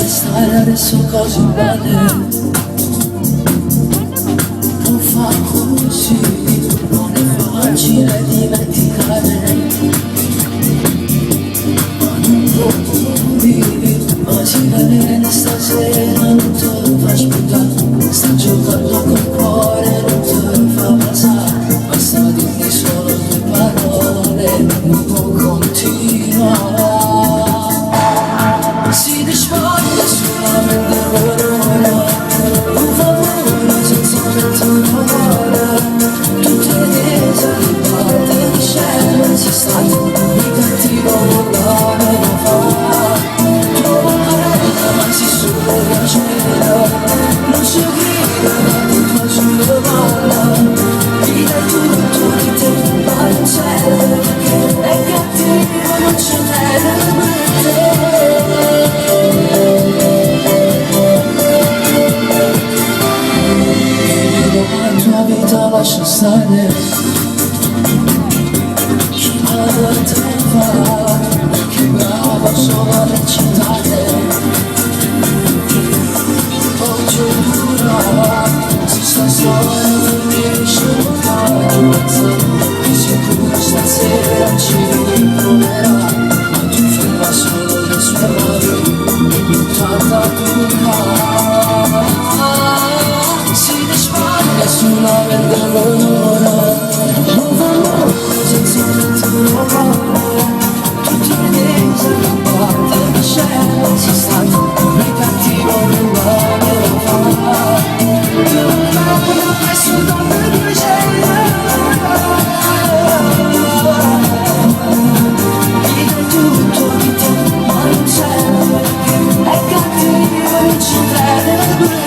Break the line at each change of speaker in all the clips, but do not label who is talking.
Stare adesso così bene, non fa così, non è facile dimenticare, ma non puoi, ma si bene stasera non te lo fa spuntare, sta giocando col cuore, non te lo fa passare, basta dirmi solo due parole, non può continuare. Si dispoglia solamente per ora, un favore senza mettere un'ora, tutte le salvate di scena, sei stato il cattivo volare da fare, trovo bella ma si sulla cena, non si grida ma non fa sulla balla, mi dai tutto di te ma non serve perché è cattivo, non c'è bene per te. Lascia stare, sulla terra, che bravo solo a recitare, oggi è dura, se sta storia finisce non fa, sicuro stasera ci riproverà, ma tu ferma solo le sue mani, buttata dura, si dispaglia sulla verde. Non fa nulla senza mettere una parola, tutti i denti sono parte di scena, sei stato il cattivo rubare la fama, non ho messo donne di scena, mi dai tutto di te ma non serve perché è cattivo e non ci crede per te.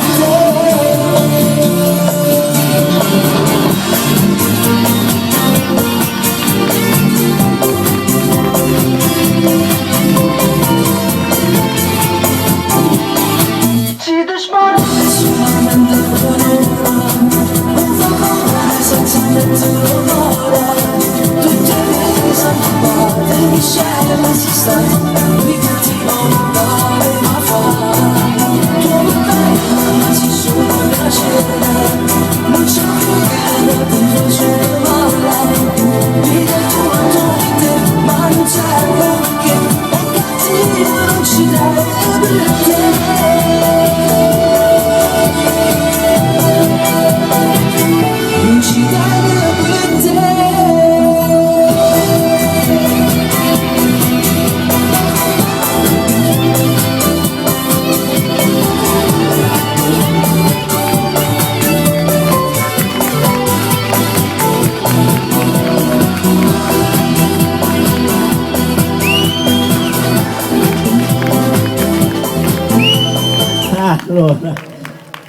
Allora,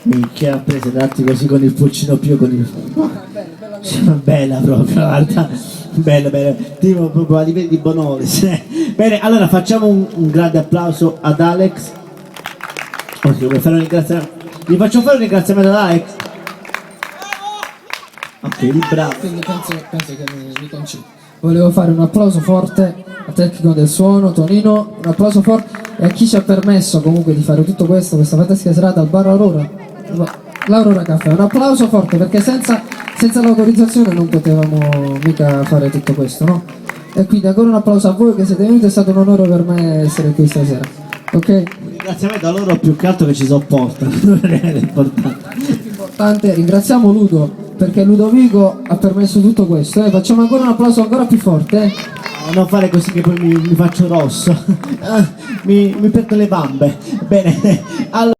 minchia, ha preso datti così con il pulcino più con il... Bella proprio, guarda, bella, tipo proprio a livelli di Bonolis. Bene, allora facciamo un grande applauso ad Alex. Gli faccio fare un ringraziamento ad Alex. Ok, bravo.
Quindi penso che mi concedi. Volevo fare un applauso forte al tecnico del suono, Tonino, un applauso forte e a chi ci ha permesso comunque di fare tutto questo, questa fantastica serata al bar l'Aurora Caffè. Un applauso forte perché senza l'autorizzazione non potevamo mica fare tutto questo, no? E quindi ancora un applauso a voi che siete venuti, è stato un onore per me essere qui stasera, ok?
Un ringraziamento a loro più che altro che ci sopportano, è
importante. Ringraziamo Ludo perché Ludovico ha permesso tutto questo, facciamo ancora un applauso ancora più forte.
Non fare così che poi mi faccio rosso, mi perdo le bambe. Bene, allora